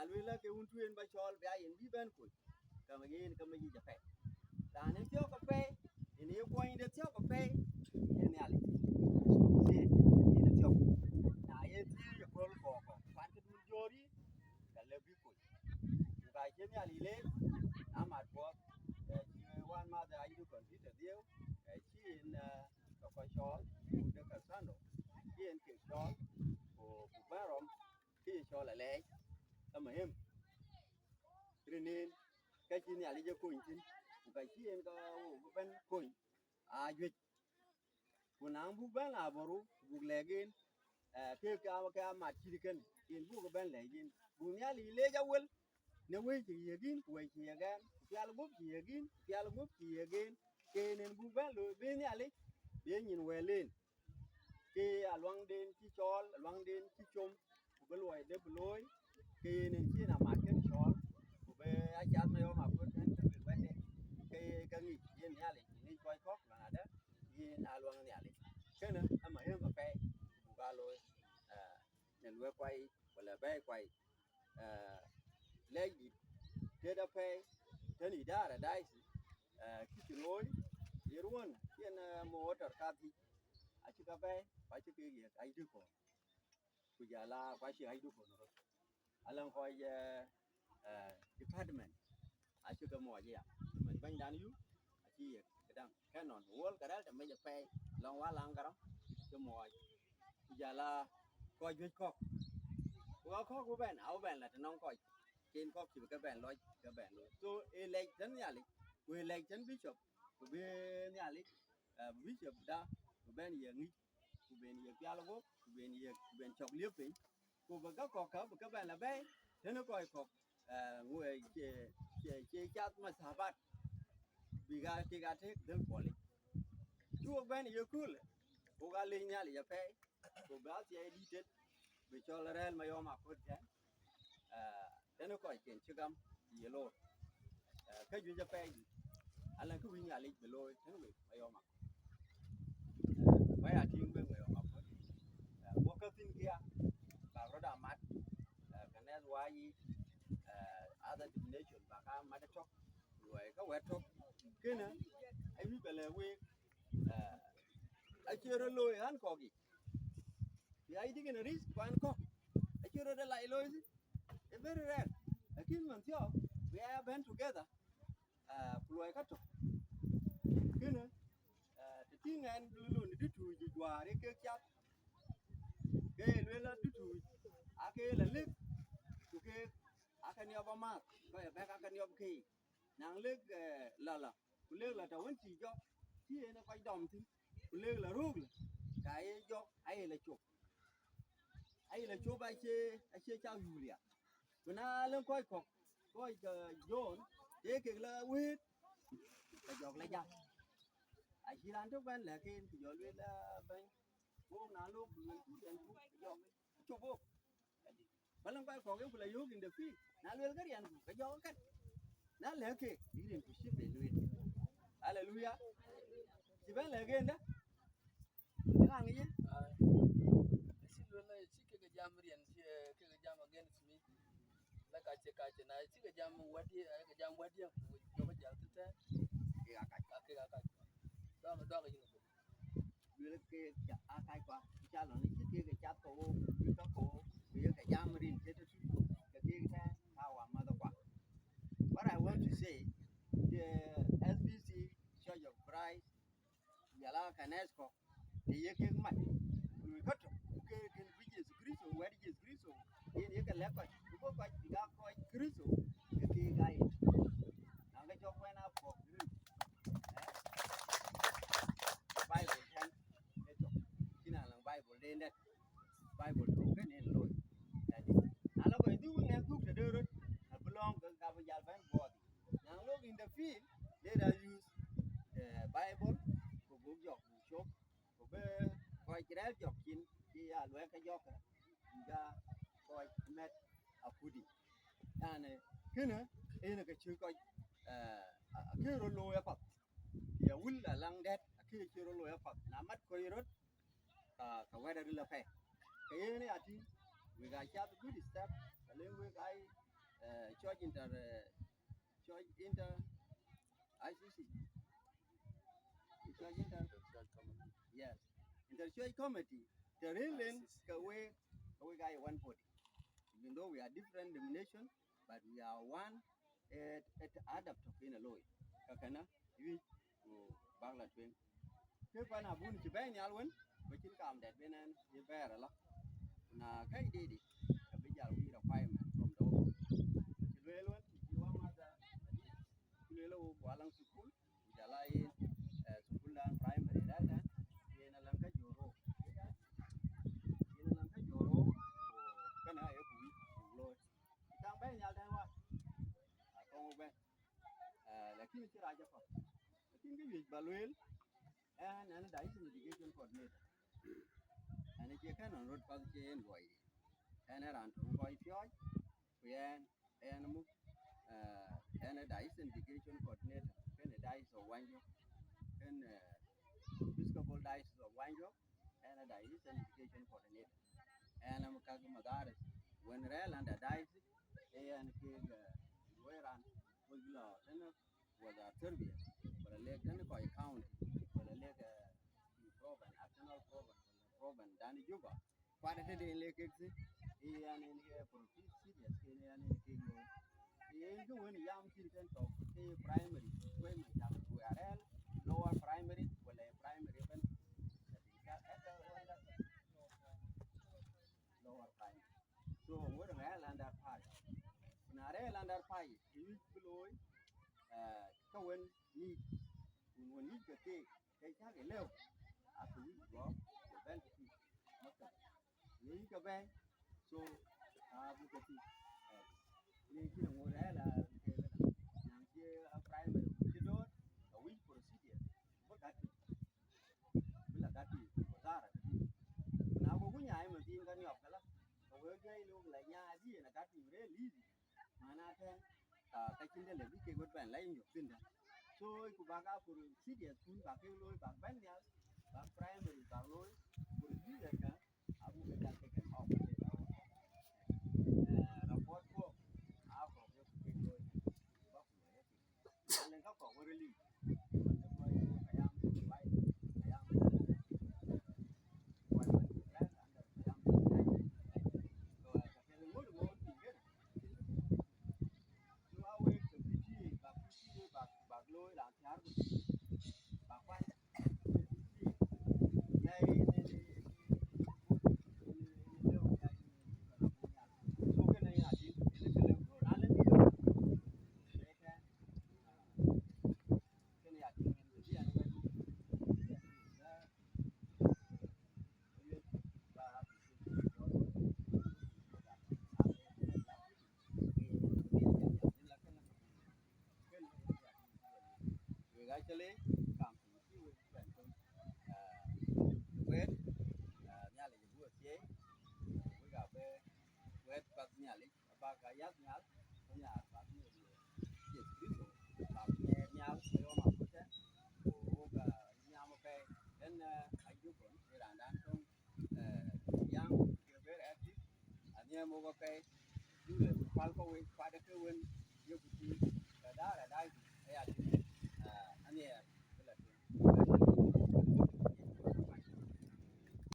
na lui la ke un tuen ba chol ba yin bi ben ku ka ma yin ka ma yi ja pe ta ne tyo ka pe ni yo ko yin de tyo ka pe ni ali si ni de tyo na ye ti yo ko ko pan ke dun jori ka le bi ku ga ke ni ali le a ma ko chi wan ma da ai du kon ti de dio chi in ka ko chol de ka san do chi in ke chol ko ba rom ki chol la le ama hem Renin cái chi này là coin tin cái chi en có bên coin à duyệt của nàng bu bên là boru bu legin cái mặt chi cái in bu cái bên legin bu nya li le ja wel ne we chi yegin ku we chi yegan ya lu chi yegin ya lu chi yegin ke nen bu bên lo be nya le be nyin we len ke alwang den chi chol alwang den chi chom bu be loy de bu loy ke nen chi na ma ken chol về ai chặt mấy ông mà quên hết cái việc bên đây cái nghỉ yên nhà này nghỉ quay khóc là đó yên à luôn nhà này cái nữa em mà em mà phe bù ga lôi nên vừa quay hoặc là bé quay lấy gì thế đó phe thế này đã là đây cái chuyện lối đi luôn yên mua trở ca thì ai chưa bé phải chưa cái gì ai đưa cổ bây giờ là phải chưa ai đưa cổ rồi anh làm coi department acho ka mo ya man ban dan yu achi kadang kanon wol kadal ta meja pe long wa lang karam to mo ya la ko ju ko ben au ben la non ko ken ko ki ka ben lo so election ya li ku election bishop ku be ya li bishop da ku ben ye ngi ku ben ye pyalo go ku ben chok liep pe ku ba ka ben la be thế nó coi có người chế chát mà sao bắt vì cái thế đơn quản lý chúa bên yêu cool cô gái linh nha là phải cô bé thì đi chết vì cho là real mà yêu mà có thế thế nó coi chuyện chưa gam gì luôn cái gì phải anh là cứ nhà lịch về lôi thế nó bị mà yêu mà mấy thiên bên người mà có một cái tin kia bảo nó đã mất cái này why other denomination và các máy đất rồi các web top cái nữa anh biết về we ai chưa rồi lôi hắn có gì thì ai đi cái này risk quan có ai chưa rồi lại lôi gì it's very rare lakin mình theo we have been together lôi các top cái nữa thì tiếng anh luôn đi thui gì qua đấy cái chat cái lôi là đi thui cái là live cái akan yob amat ko ya beka akan yob ki nang leg la kuleg la tawon ti jo ti ene ko dom ti kuleg la rug ka e jo ai la chop ai che cha yulia kuna len ko jon e ke la wit ka jok la ja ai chi ran to ban la ken ti jo le la ban wo na lu ku den ku jo chobo balang ko ke la yu in the fi na lu ga rian ka jo ka na le ke irin ku shi be lu hallelujah si ben le gen da ngang ni si lo la si ke jam rian si ke jam against me la ka che na si ke jam wadi ke jam wadi ko jo ba jal ta ke ka do ga yin ko lu ke a kai kwa cha lo ni ke cha to ni ka ko ke ke jam rin ke to ke ta wa ma da kwa what I want to say the SBC Church of Christ yala kanesco the yeke mat lu ka to ke Jesus Christ where Jesus Christ in yeke le ko ko ga ko Christ ke ga na ga jo na ko Bible ten eto kina lang Bible den det Bible to ke ne lo na lo ko du ne du ke de ro na belong ga ba yal ban body now look in the field let us use the Bible ko bu jok bu chok ko be ko kirel jok kin ki ya lo ka jok ga ko met akudi yani kina ene ka chu ko ke ro lo ya pat ya wul la lang det ke ro lo ya pat na mat ko yirot ka wada la fe ke ne ati we ga cha good step le we ga church inter ICC church inter yes inter church committee the reason we guy one body even though we are different denomination but we are one at adapt of in a law kakana we bangla twin ke pana bun ci bay nyal won ba ci kam det benen ye bera la na kay didi ka bi jal wi requirement from the ci lelon ci wa ma da ci lelo walang school jala yi school dan primary data ye na lan ka joro kana ye ku lo tam bay nyal dan wa ko be lakini ci raja fa lakini ge wi balwel and that is education coordinator and it can on road pass chain boy and around to boy fjord and move and that is education coordinator and that is a one job and Episcopal diocese of Wanjo and that is education coordinator and I'm Kagumagaris when rail and the diocese and king where on was law and was a Serbia but a leg and by county but a leg province national province dan Juba quite a day like exit and in here for serious and in king you when young children of primary when we are lower primary well primary even lower primary so we're rail under pie na rail under pie you below kawen ni woni ke cái cha cái leo à cứ go ben ki maka ni ka ben so bu ka ti ni ki no ra la ke la nang ki primary ki do a wi procedure ba ka ti bila ka ti ko dara ka ti na go gunya ai ma tin ka ni op kala ko we ge lu la nya di na ka ti re li mana ta ka kin de le bi ke go ben la yin yo tin da so ku ba ka procedure kun ba ke lo ba ben ya ba primary ba lo procedure ka abu ke ta ke ka report ko a ko ke ke lo ba ku ne ki len ka ko re li ko ka ya ba ya wa ba ya anda ya so ka ke lo mo ti ke so a we ke ti ba lo la ta ba quan này số cái này là chỉ cái lượng đồ ra lên cái này là chỉ cái anh quay người gái chơi lấy cảm thấy cái quên nhà lấy bữa chế với cả về quét bạc nhà lấy bạc cái giáp nhà nhà bạc nhiều nhiều cái số bạc nhà với mà có chứ ô cả nhà một cái đến anh giúp vẫn để làm đàn trong giang cái về active anh em một cái du lịch phá cái quên phá được cái quên nhiều cái đó là đây đây anh